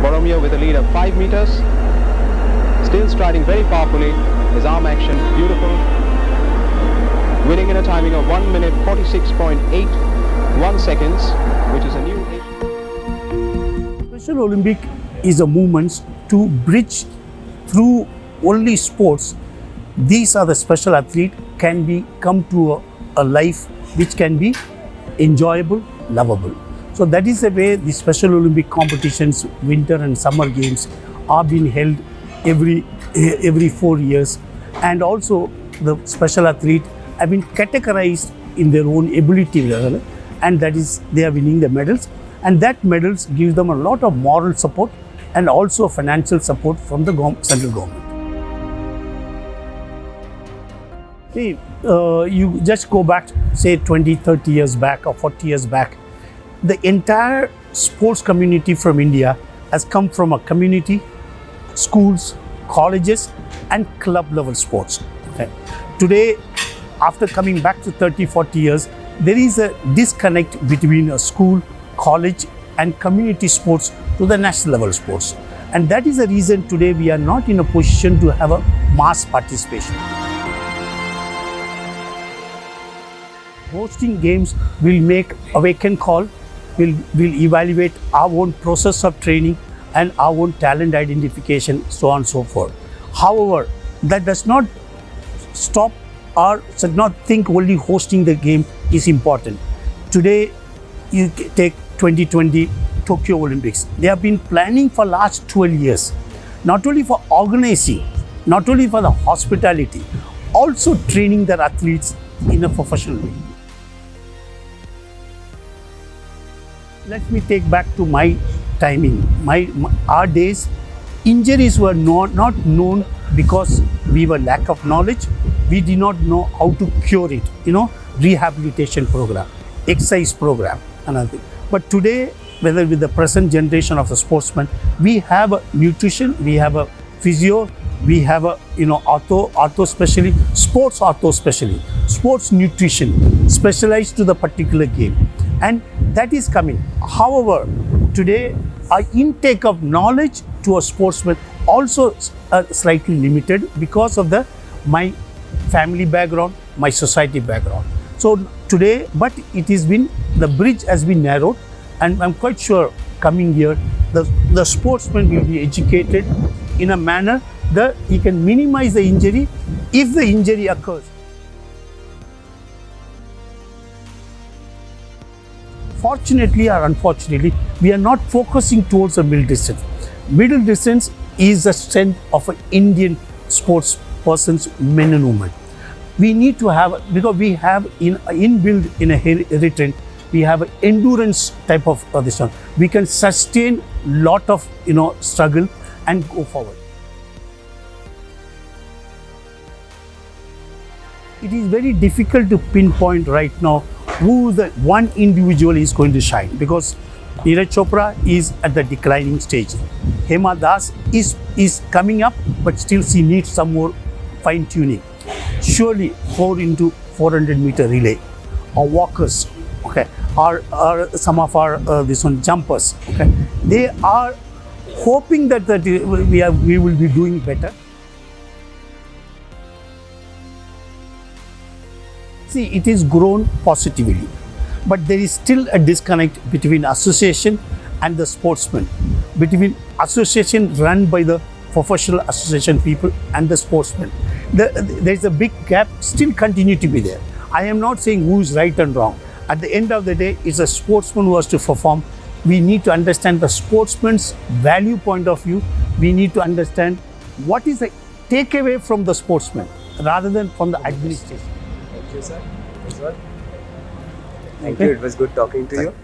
Boromir with a lead of 5 meters. Still striding very powerfully. His arm action beautiful. Winning in a timing of 1 minute 46.81 seconds, which is a new Asian. Special Olympic is a movement to bridge through only sports. These are the special athlete can be come to a life which can be enjoyable, lovable. So that is the way the Special Olympic competitions, winter and summer games, are being held every 4 years, and also the special athlete have been categorized in their own ability level, and that is they are winning the medals, and that medals gives them a lot of moral support and also financial support from the central government. See, you just go back, say 20, 30 years back or 40 years back, the entire sports community from India has come from a community, schools, colleges and club level sports. Okay. Today, after coming back to 30, 40 years, there is a disconnect between a school, college and community sports to the national level sports. And that is the reason today we are not in a position to have a mass participation. Hosting games will make a wake-up call, will evaluate our own process of training and our own talent identification, so on and so forth. However, that does not stop or should not think only hosting the game is important. Today, you take 2020 Tokyo Olympics. They have been planning for last 12 years, not only for organizing, not only for the hospitality, also training their athletes in a professional way. Let me take back to my timing. Our days, injuries were not known because we were lack of knowledge. We did not know how to cure it. Rehabilitation program, exercise program, another thing. But today, whether with the present generation of the sportsmen, we have a nutrition, we have a physio, we have a ortho specialist, sports ortho specialist, sports nutrition specialized to the particular game, and that is coming. However, today our intake of knowledge to a sportsman also slightly limited because of my family background, my society background. So today, but the bridge has been narrowed, and I'm quite sure coming year the sportsman will be educated in a manner that he can minimize the injury if the injury occurs. Fortunately or unfortunately, we are not focusing towards the middle distance. Middle distance is the strength of an Indian sports person's men and women. We need to have, because we have inbuilt in a heritage, we have an endurance type of this one. We can sustain lot of struggle and go forward. It is very difficult to pinpoint right now who the one individual is going to shine, because Neeraj Chopra is at the declining stage. Hema Das is coming up, but still she needs some more fine tuning. Surely 4x400 meter relay or walkers, okay, or some of our jumpers, okay, they are hoping that we will be doing better. See, it is grown positively, but there is still a disconnect between association and the sportsman, between association run by the professional association people and the sportsmen. There is a big gap still continue to be there. I am not saying who is right and wrong. At the end of the day, it's a sportsman who has to perform. We need to understand the sportsman's value point of view. We need to understand what is the takeaway from the sportsman rather than from the administration. Thank you, sir. Thank you. It was good talking to you.